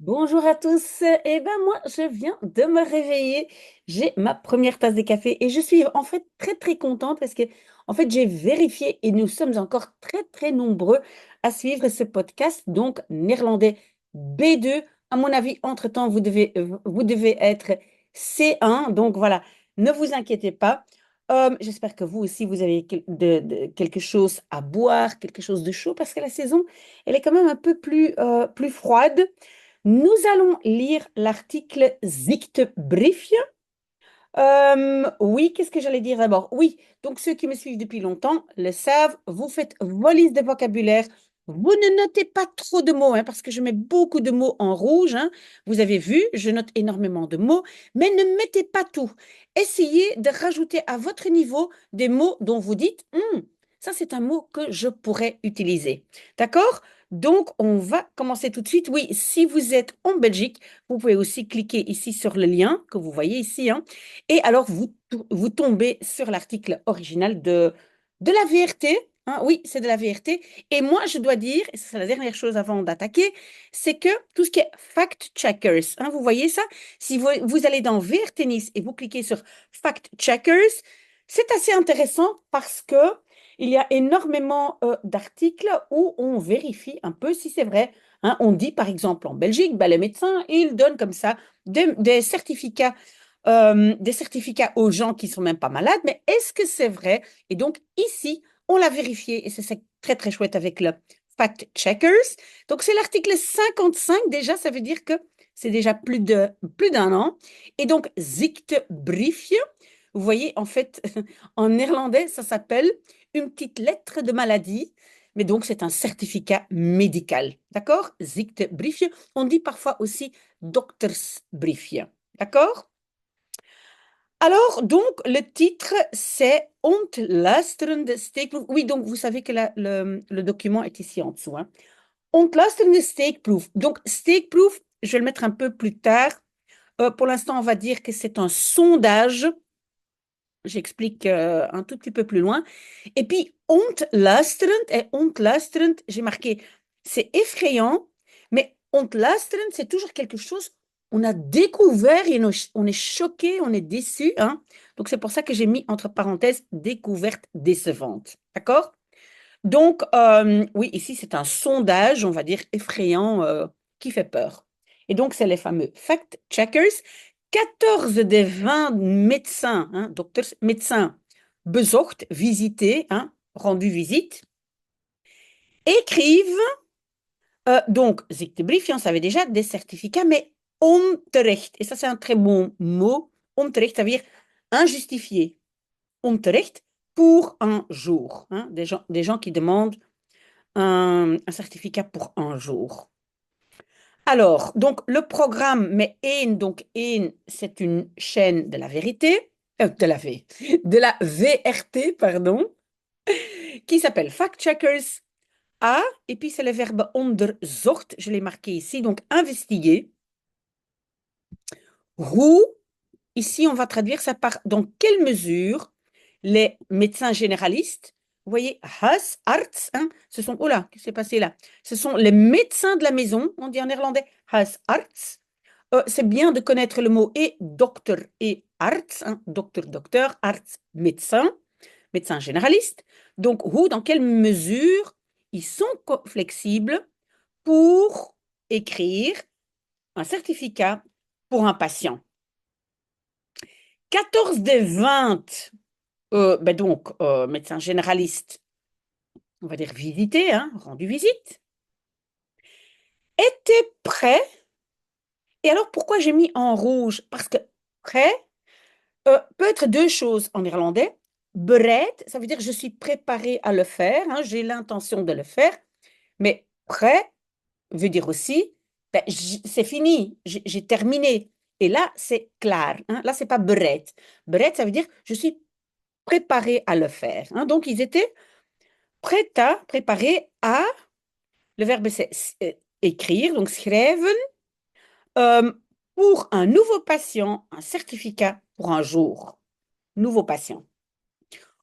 Bonjour à tous. Eh ben moi, je viens de me réveiller. J'ai ma première tasse de café et je suis en fait très très contente parce que en fait j'ai vérifié et nous sommes encore très très nombreux à suivre ce podcast. Donc néerlandais B2. À mon avis, entre-temps, vous devez être C1. Donc voilà, ne vous inquiétez pas. J'espère que vous aussi vous avez quelque chose à boire, quelque chose de chaud parce que la saison elle est quand même un peu plus froide. Nous allons lire l'article Zichtbriefje. Oui, qu'est-ce que j'allais dire d'abord? Oui, donc ceux qui me suivent depuis longtemps le savent, vous faites vos listes de vocabulaire. Vous ne notez pas trop de mots, hein, parce que je mets beaucoup de mots en rouge, hein. Vous avez vu, je note énormément de mots, mais ne mettez pas tout. Essayez de rajouter à votre niveau des mots dont vous dites, ça c'est un mot que je pourrais utiliser. D'accord? Donc, on va commencer tout de suite. Oui, si vous êtes en Belgique, vous pouvez aussi cliquer ici sur le lien que vous voyez ici, hein, et alors, vous tombez sur l'article original de la VRT. Hein. Oui, c'est de la VRT. Et moi, je dois dire, et c'est la dernière chose avant d'attaquer, c'est que tout ce qui est fact-checkers, hein, vous voyez ça? Si vous allez dans VRT Nice et vous cliquez sur fact-checkers, c'est assez intéressant parce que il y a énormément d'articles où on vérifie un peu si c'est vrai. Hein. On dit, par exemple, en Belgique, ben, les médecins, ils donnent comme ça des certificats aux gens qui sont même pas malades, mais est-ce que c'est vrai? Et donc ici, on l'a vérifié et c'est très très chouette avec le fact checkers. Donc c'est l'article 55 déjà, ça veut dire que c'est déjà plus d'un an. Et donc ziektebriefje, vous voyez en fait en néerlandais ça s'appelle une petite lettre de maladie. Mais donc, c'est un certificat médical. D'accord? Ziektebriefje. On dit parfois aussi doktersbriefje. D'accord? Alors, donc, le titre, c'est Ontluisterende steekproef. Oui, donc, vous savez que le document est ici en dessous. Hein. Ontluisterende steekproef. Donc, steekproef, je vais le mettre un peu plus tard. Pour l'instant, on va dire que c'est un sondage. J'explique un tout petit peu plus loin. Et puis, ontluisterend et ontluisterend, j'ai marqué, c'est effrayant, mais ontluisterend, c'est toujours quelque chose, on a découvert et on est choqué, on est déçu. Hein. Donc, c'est pour ça que j'ai mis entre parenthèses découverte décevante. D'accord? Donc, oui, ici, c'est un sondage, on va dire, effrayant, qui fait peur. Et donc, c'est les fameux fact-checkers. 14 des 20 médecins, hein, docteurs, médecins, bezocht, visités, hein, rendu visite, écrivent, donc, ziektebrief, on savait déjà, des certificats, mais onterecht. Et ça, c'est un très bon mot. Onterecht, ça veut dire injustifié. Onterecht pour un jour. Hein, des gens qui demandent un certificat pour un jour. Alors, donc le programme, mais één, donc één, c'est une chaîne de la vérité, de la VRT, pardon, qui s'appelle Fact Checkers A, et puis c'est le verbe onderzocht, je l'ai marqué ici, donc investiguer. Hoe, ici on va traduire ça par dans quelle mesure les médecins généralistes, vous voyez, huisarts, hein, ce sont, oh là, qu'est-ce qui s'est passé là? Ce sont les médecins de la maison, on dit en néerlandais huisarts. C'est bien de connaître le mot et docteur et arts, hein, docteur, docteur, arts, médecin, médecin généraliste. Donc, où, dans quelle mesure ils sont flexibles pour écrire un certificat pour un patient. 14 des 20, ben donc, médecins généralistes, on va dire visités, hein, rendu visite, étaient prêts. Et alors, pourquoi j'ai mis en rouge? Parce que prêt peut être deux choses en néerlandais. Bereid, ça veut dire je suis préparé à le faire, hein, j'ai l'intention de le faire. Mais prêt veut dire aussi, ben, c'est fini, j'ai terminé. Et là, c'est clair. Hein, là, c'est pas bereid. Bereid, ça veut dire je suis préparé à le faire. Hein. Donc, ils étaient préparés à, le verbe c'est écrire, donc schrijven, euh, pour un nouveau patient, un certificat pour un jour. Nouveau patient.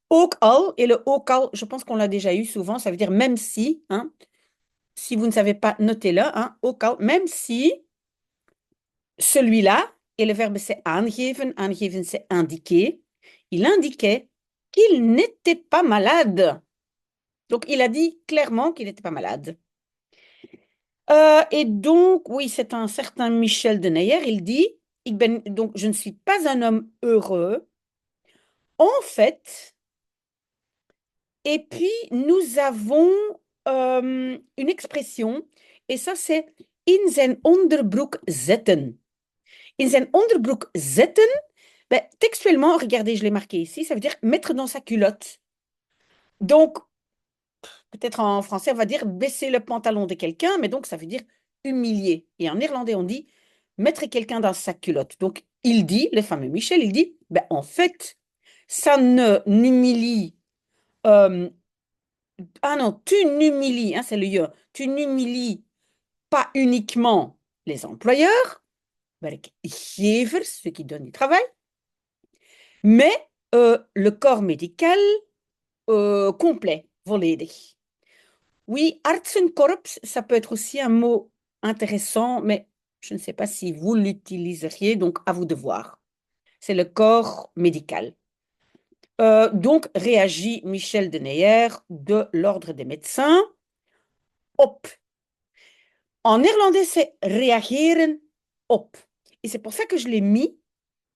Ook al, et le ook al, je pense qu'on l'a déjà eu souvent, ça veut dire même si, hein, si vous ne savez pas, notez-le, hein, ook al, même si, celui-là, et le verbe c'est aangeven, aangeven c'est indiquer, il indiquait qu'il n'était pas malade. Donc, il a dit clairement qu'il n'était pas malade. Et donc, oui, c'est un certain Michel de Neyer, il dit, donc, je ne suis pas un homme heureux. En fait, et puis nous avons une expression, et ça c'est in zijn onderbroek zetten. In zijn onderbroek zetten, ben, textuellement, regardez, je l'ai marqué ici, ça veut dire mettre dans sa culotte. Donc, peut-être en français, on va dire baisser le pantalon de quelqu'un, mais donc ça veut dire humilier. Et en néerlandais, on dit mettre quelqu'un dans sa culotte. Donc, il dit, le fameux Michel, il dit, ben, en fait, ça ne n'humilie. Ah non, tu n'humilies, hein, c'est le je, tu n'humilies pas uniquement les employeurs, werkgevers, ceux qui donnent du travail, mais le corps médical complet, volledig. Oui, artsenkorps, ça peut être aussi un mot intéressant, mais je ne sais pas si vous l'utiliseriez, donc à vous de voir. C'est le corps médical. Donc, réagit Michel de Neyer de l'Ordre des médecins. Op. En néerlandais, c'est reageren op. Et c'est pour ça que je l'ai mis.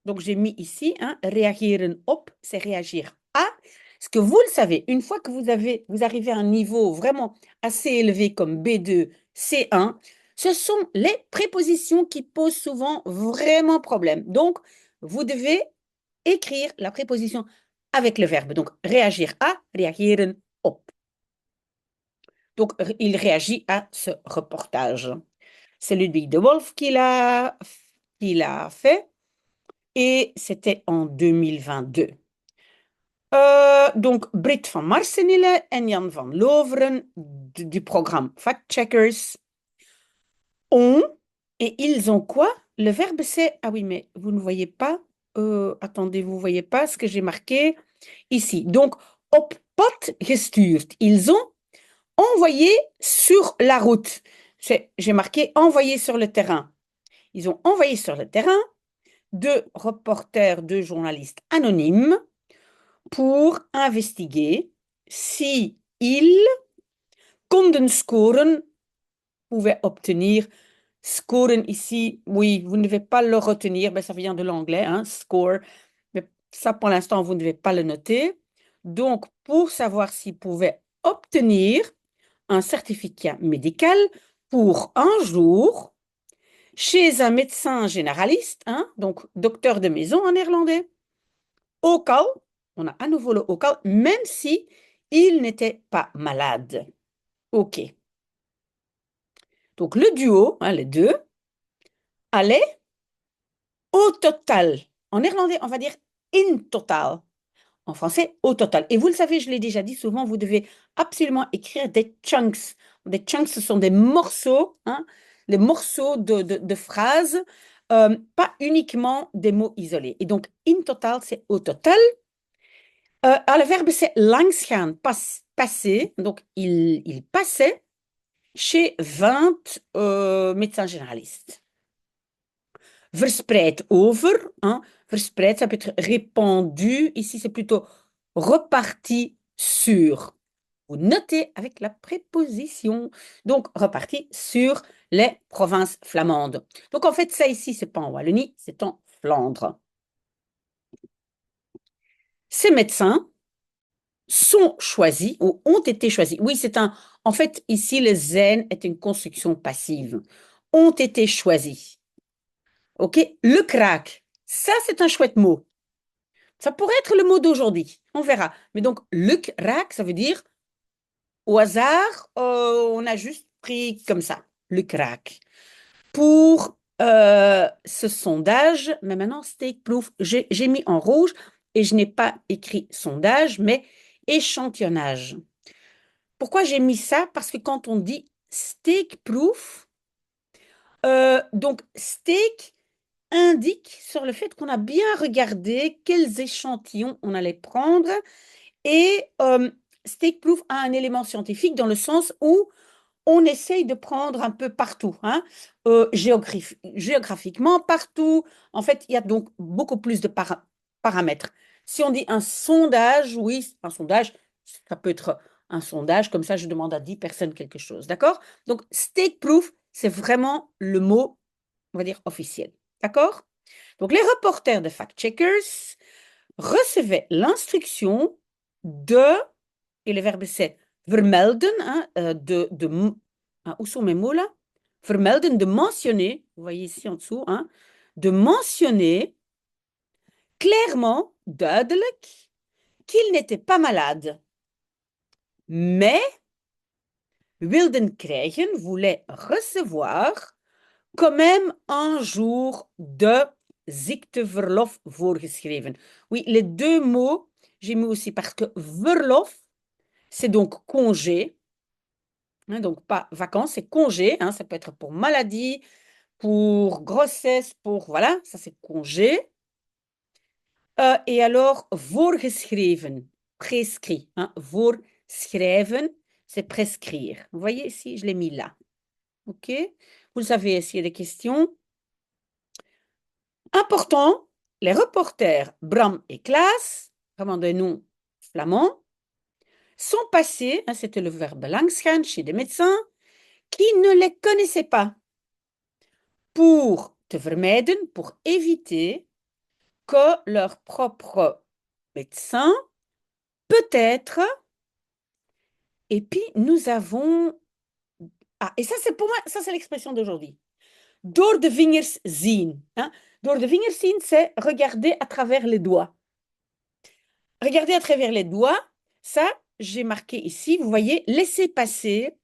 Donc, j'ai mis ici, hein, reageren op, c'est réagir à. Parce que vous le savez, une fois que vous arrivez à un niveau vraiment assez élevé comme B2, C1, ce sont les prépositions qui posent souvent vraiment problème. Donc, vous devez écrire la préposition avec le verbe. Donc, réagir à, reageren op. Donc, il réagit à ce reportage. C'est Ludwig de Wolf qui l'a fait et c'était en 2022. Donc, Brit van Marsenille en Jan van Loveren du programme Fact Checkers ont, et ils ont quoi? Le verbe c'est, ah oui, mais vous ne voyez pas, attendez, vous ne voyez pas ce que j'ai marqué ici. Donc, op pad gestuurd. Ils ont envoyé sur la route. J'ai marqué envoyé sur le terrain. Ils ont envoyé sur le terrain deux reporters, deux journalistes anonymes pour investiguer si ils konden scoren, pouvaient obtenir. Scoren ici, oui, vous ne devez pas le retenir, ben, ça vient de l'anglais, hein, score, mais ça pour l'instant, vous ne devez pas le noter. Donc, pour savoir s'ils pouvaient obtenir un certificat médical pour un jour chez un médecin généraliste, hein, donc docteur de maison en néerlandais, au cas, on a à nouveau le au cas, même si il n'était pas malade. OK. Donc le duo, hein, les deux, allait au total. En néerlandais, on va dire in total. En français, au total. Et vous le savez, je l'ai déjà dit souvent, vous devez absolument écrire des chunks. Des chunks, ce sont des morceaux, hein, les morceaux de phrases, pas uniquement des mots isolés. Et donc, in total, c'est au total. Le verbe, c'est langs gaan, passer. Donc, il passait chez 20 médecins généralistes. Verspreid over, hein. Verspreid, ça peut être répandu. Ici, c'est plutôt reparti sur. Vous notez avec la préposition. Donc, reparti sur les provinces flamandes. Donc, en fait, ça ici, c'est pas en Wallonie, c'est en Flandre. Ces médecins sont choisis ou ont été choisis. Oui, en fait, ici, le zen est une construction passive. Ont été choisis. OK? Le crack, ça, c'est un chouette mot. Ça pourrait être le mot d'aujourd'hui. On verra. Mais donc, le crack, ça veut dire au hasard, on a juste pris comme ça, le crack. Pour ce sondage, mais maintenant, Steakproof, j'ai mis en rouge et je n'ai pas écrit sondage, mais échantillonnage. Pourquoi j'ai mis ça? Parce que quand on dit Steakproof, donc steak indique sur le fait qu'on a bien regardé quels échantillons on allait prendre et Steakproof a un élément scientifique dans le sens où on essaye de prendre un peu partout, hein, géographiquement partout. En fait, il y a donc beaucoup plus de paramètres. Si on dit un sondage, oui, un sondage, ça peut être un sondage, comme ça je demande à 10 personnes quelque chose, d'accord? Donc, state proof, c'est vraiment le mot, on va dire, officiel, d'accord? Donc, les reporters de fact-checkers recevaient l'instruction de, et le verbe c'est vermelden, hein, où sont mes mots là? Vermelden, de mentionner, vous voyez ici en dessous, hein, de mentionner clairement, duidelijk, qu'il n'était pas malade, mais wilden krijgen, voulait recevoir quand même un jour de ziekteverlof voorgeschreven. Oui, les deux mots, j'ai mis aussi parce que verlof, c'est donc congé, hein, donc pas vacances, c'est congé, hein, ça peut être pour maladie, pour grossesse, pour, voilà, ça c'est congé. Et alors, voorgeschreven, prescrit, hein, voorschrijven, c'est prescrire. Vous voyez ici, je l'ai mis là. OK? Vous savez, s'il y a des questions. Important, les reporters Bram et Klaas, vraiment des noms flamands, sont passés, hein, c'était le verbe langsgaan chez des médecins, qui ne les connaissaient pas, pour te vermijden, pour éviter que leur propre médecin, peut-être, et puis nous avons, ah, et ça c'est pour moi, ça c'est l'expression d'aujourd'hui, door de vingers zien, hein? Door de vingers zien, c'est regarder à travers les doigts. Regardez à travers les doigts, ça, j'ai marqué ici, vous voyez, laisser passer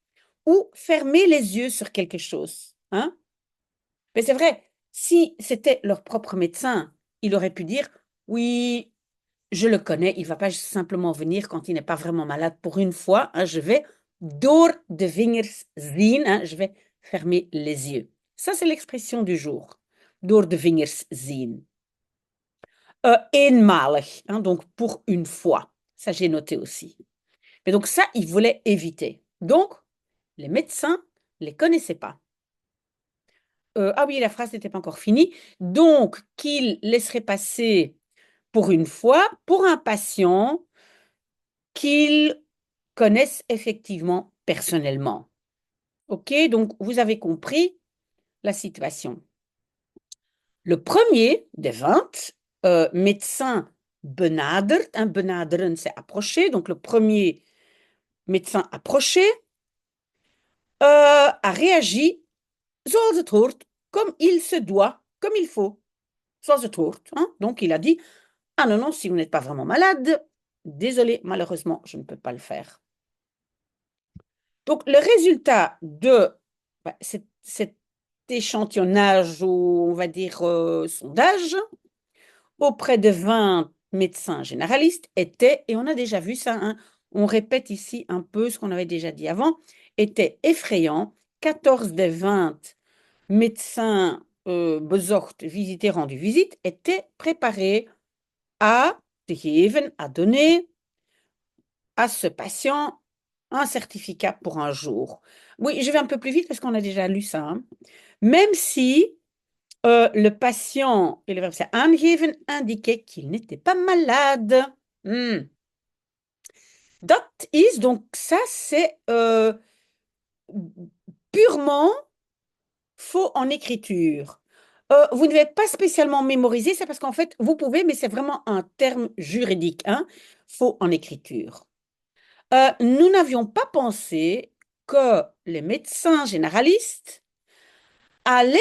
ou fermer les yeux sur quelque chose, hein? Mais c'est vrai, si c'était leur propre médecin, il aurait pu dire, oui, je le connais, il ne va pas simplement venir quand il n'est pas vraiment malade pour une fois, hein, je vais door de vingers zien, hein, je vais fermer les yeux. Ça, c'est l'expression du jour, door de vingers zien. Eenmalig, hein, donc pour une fois. Ça, j'ai noté aussi. Mais donc ça, ils voulaient éviter. Donc, les médecins ne les connaissaient pas. Ah oui, la phrase n'était pas encore finie. Donc, qu'ils laisseraient passer pour une fois, pour un patient qu'ils connaissent effectivement personnellement. OK, donc vous avez compris la situation. Le premier des 20 médecins benaderd, hein, benaderen c'est approcher, donc le premier médecin approché a réagi zoals het hoort, comme il se doit, comme il faut, zoals het hoort. Hein? Donc il a dit, ah non, non, si vous n'êtes pas vraiment malade, désolé, malheureusement, je ne peux pas le faire. Donc le résultat de cet échantillonnage ou on va dire sondage auprès de 20 médecins généralistes était, et on a déjà vu ça, hein, on répète ici un peu ce qu'on avait déjà dit avant, était effrayant. 14 des 20 médecins bezocht, visités, rendus visite, étaient préparés à te geven, à donner à ce patient un certificat pour un jour. Oui, je vais un peu plus vite parce qu'on a déjà lu ça. Hein. Même si le patient, et le verbe c'est aangeven, indiquait qu'il n'était pas malade. Dat is, donc ça c'est purement faux en écriture. Vous ne devez pas spécialement mémoriser, c'est parce qu'en fait, vous pouvez, mais c'est vraiment un terme juridique, hein, faux en écriture. Nous n'avions pas pensé que les médecins généralistes allaient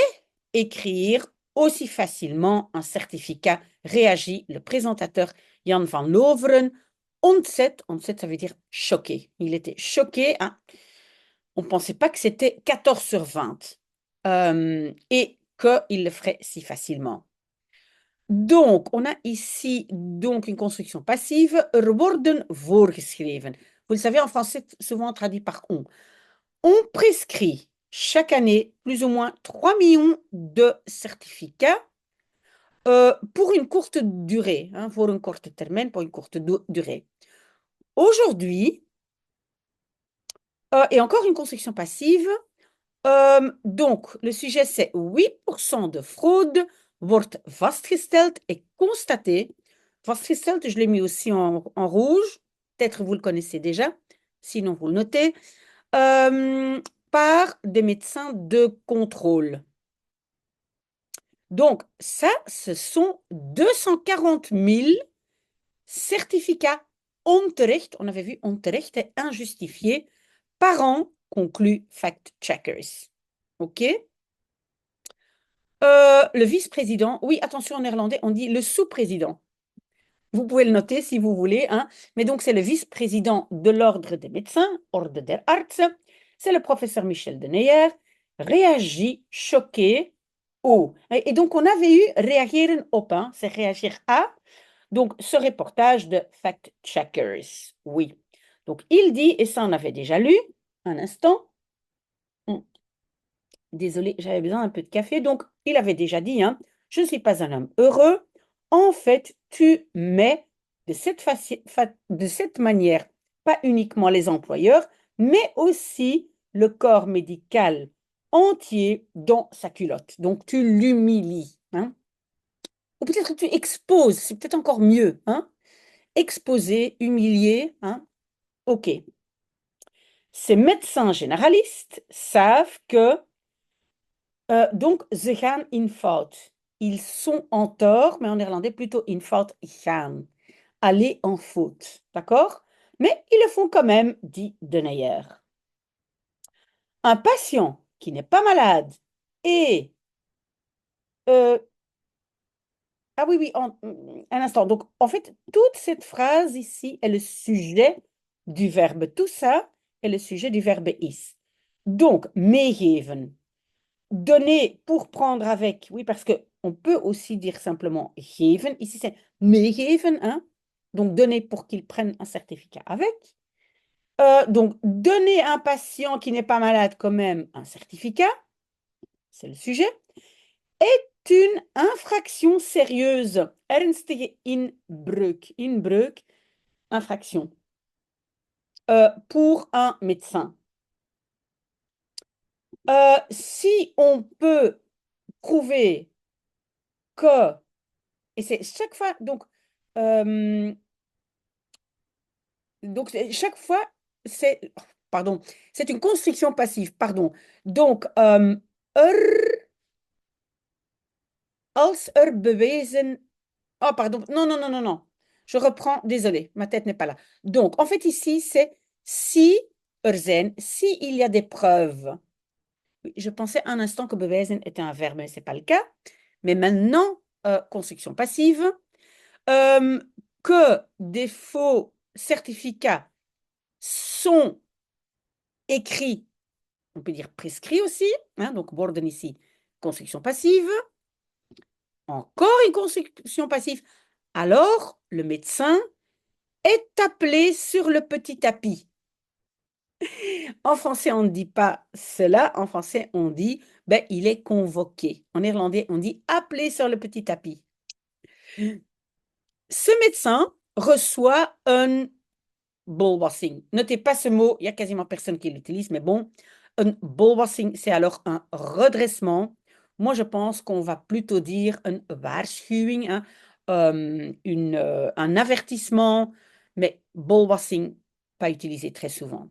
écrire aussi facilement un certificat, réagit le présentateur Jan van Loveren. Ontzet, ça veut dire choqué. Il était choqué. Hein. On ne pensait pas que c'était 14 sur 20 et qu'il le ferait si facilement. Donc, on a ici donc une construction passive, worden voorgeschreven. Vous le savez, en français, souvent traduit par on. On prescrit chaque année plus ou moins 3 millions de certificats pour une courte durée, hein, pour une courte termine, pour une courte durée. Aujourd'hui, Et encore une construction passive. Donc, le sujet, c'est 8% de fraude wordt vastgesteld et constaté. Vastgesteld, je l'ai mis aussi en rouge. Peut-être vous le connaissez déjà. Sinon, vous le notez. Par des médecins de contrôle. Donc, ça, ce sont 240 000 certificats onterecht, on avait vu onterecht et injustifiés, par an, conclut Fact Checkers. OK? Le vice-président, oui, attention en néerlandais, on dit le sous-président. Vous pouvez le noter si vous voulez, hein. Mais donc c'est le vice-président de l'ordre des médecins, Orde der Artsen, c'est le professeur Michel Deneyer, réagit choqué au. Et donc on avait eu reageren op, hein, c'est réagir à. Donc ce reportage de Fact Checkers, oui. Donc il dit, et ça on avait déjà lu, un instant. Désolée, j'avais besoin d'un peu de café. Donc, il avait déjà dit, hein, je ne suis pas un homme heureux. En fait, tu mets de cette manière, pas uniquement les employeurs, mais aussi le corps médical entier dans sa culotte. Donc, tu l'humilies. Hein. Ou peut-être que tu exposes, c'est peut-être encore mieux. Hein. Exposer, humilier. Hein. OK. Ces médecins généralistes savent que donc, ze gaan in fout. Ils sont en tort, mais en néerlandais plutôt in fout gaan. Aller en faute. D'accord? Mais ils le font quand même, dit Deneyer. Un patient qui n'est pas malade et. euh, ah oui, oui, un instant. Donc, en fait, toute cette phrase ici est le sujet du verbe. Tout ça est le sujet du verbe is. Donc, meegeven. Donner pour prendre avec, oui, parce que on peut aussi dire simplement geven. Ici, c'est meegeven, hein? Donc, donner pour qu'il prenne un certificat avec. Donc, donner à un patient qui n'est pas malade quand même un certificat, c'est le sujet, est une infraction sérieuse. Ernstige inbreuk. Inbreuk, infraction. Pour un médecin. Si on peut prouver que et c'est chaque fois, donc chaque fois, pardon, c'est une construction passive, pardon. Donc, als bewezen, oh, pardon, non, non, non, non, non, je reprends, désolé, ma tête n'est pas là. Donc, en fait, ici, c'est si si il y a des preuves. Je pensais un instant que bewezen était un verbe, mais ce n'est pas le cas. Mais maintenant, construction passive. Que des faux certificats sont écrits, on peut dire prescrits aussi, hein, donc worden ici, construction passive, encore une construction passive, alors le médecin est appelé sur le petit tapis. En français, on ne dit pas cela, en français, on dit, ben, il est convoqué. En néerlandais, on dit appelé sur le petit tapis. Ce médecin reçoit un bolwassing. Notez pas ce mot, il y a quasiment personne qui l'utilise, mais bon, un bolwassing, c'est alors un redressement. Moi, je pense qu'on va plutôt dire un waarschuwing, hein, un avertissement, mais bolwassing, pas utilisé très souvent.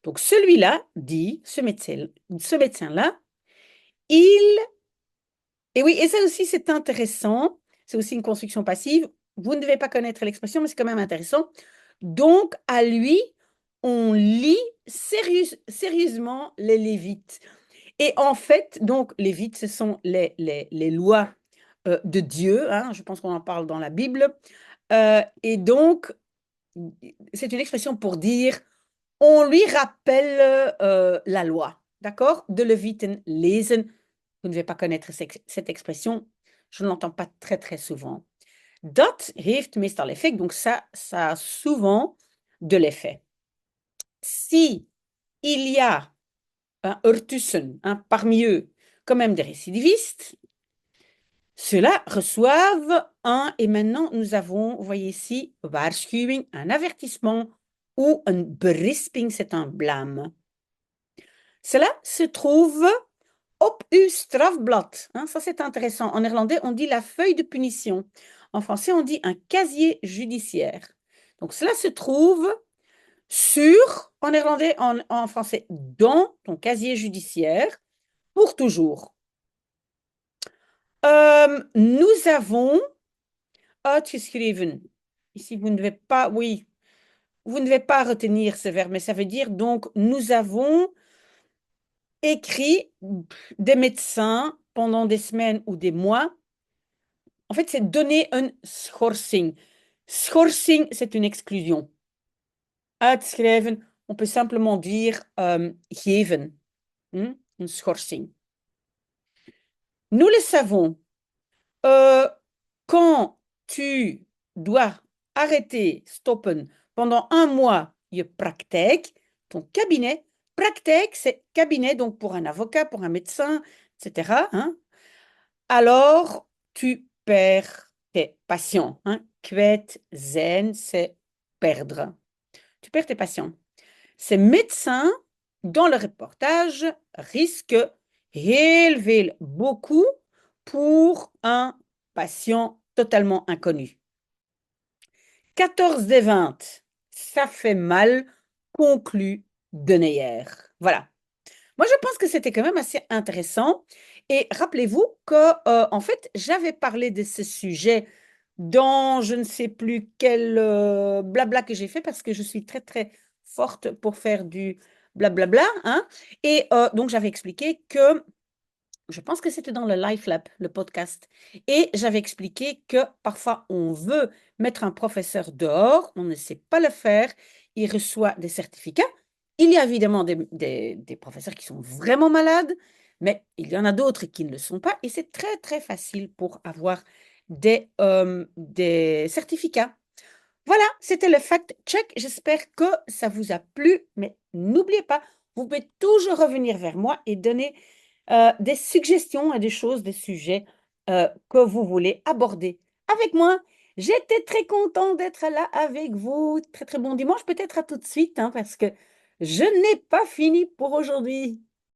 Donc, celui-là dit, ce médecin-là, il... Et oui, et ça aussi, c'est intéressant. C'est aussi une construction passive. Vous ne devez pas connaître l'expression, mais c'est quand même intéressant. Donc, à lui, on lit sérieusement les Lévites. Et en fait, donc, Lévites, ce sont les lois de Dieu. Hein, je pense qu'on en parle dans la Bible. Et donc, c'est une expression pour dire, on lui rappelle la loi. D'accord? De Leviten lezen. Vous ne devez pas connaître cette expression. Je ne l'entends pas très, très souvent. Dat heeft meestal l'effet, donc ça a souvent de l'effet. Si il y a ertussen, parmi eux, quand même des récidivistes, ceux-là reçoivent et maintenant nous avons, vous voyez ici, waarschuwing, un avertissement, ou un berisping, c'est un blâme. Cela se trouve op uw strafblad. Hein, ça, c'est intéressant. En néerlandais, on dit la feuille de punition. En français, on dit un casier judiciaire. Donc, cela se trouve sur, en néerlandais, en français, dans ton casier judiciaire pour toujours. Nous avons uitgeschreven. Ici, vous ne devez pas, oui, vous ne devez pas retenir ce verbe, mais ça veut dire donc nous avons écrit des médecins pendant des semaines ou des mois. En fait, c'est donner une schorsing. Schorsing, c'est une exclusion. Uitschrijven, on peut simplement dire geven. Une schorsing. Nous le savons. Quand tu dois arrêter, stoppen, pendant un mois, je praktijk, ton cabinet, praktijk, c'est cabinet, donc pour un avocat, pour un médecin, etc. Hein? Alors, tu perds tes patients. Hein? Kwijt zijn, c'est perdre. Tu perds tes patients. Ces médecins, dans le reportage, risquent heel veel, beaucoup, pour un patient totalement inconnu. 14 des 20, ça fait mal, conclut Deneyer. Voilà. Moi, je pense que c'était quand même assez intéressant. Et rappelez-vous que, en fait, j'avais parlé de ce sujet dans je ne sais plus quel blabla que j'ai fait parce que je suis très, très forte pour faire du blablabla. Hein. Et donc, j'avais expliqué que je pense que c'était dans le Life Lab, le podcast. Et j'avais expliqué que parfois on veut mettre un professeur dehors, on ne sait pas le faire, il reçoit des certificats. Il y a évidemment des professeurs qui sont vraiment malades, mais il y en a d'autres qui ne le sont pas. Et c'est très, très facile pour avoir des certificats. Voilà, c'était le fact-check. J'espère que ça vous a plu, mais n'oubliez pas, vous pouvez toujours revenir vers moi et donner des suggestions et des choses, des sujets que vous voulez aborder avec moi. J'étais très contente d'être là avec vous. Très, très bon dimanche. Peut-être à tout de suite, hein, parce que je n'ai pas fini pour aujourd'hui.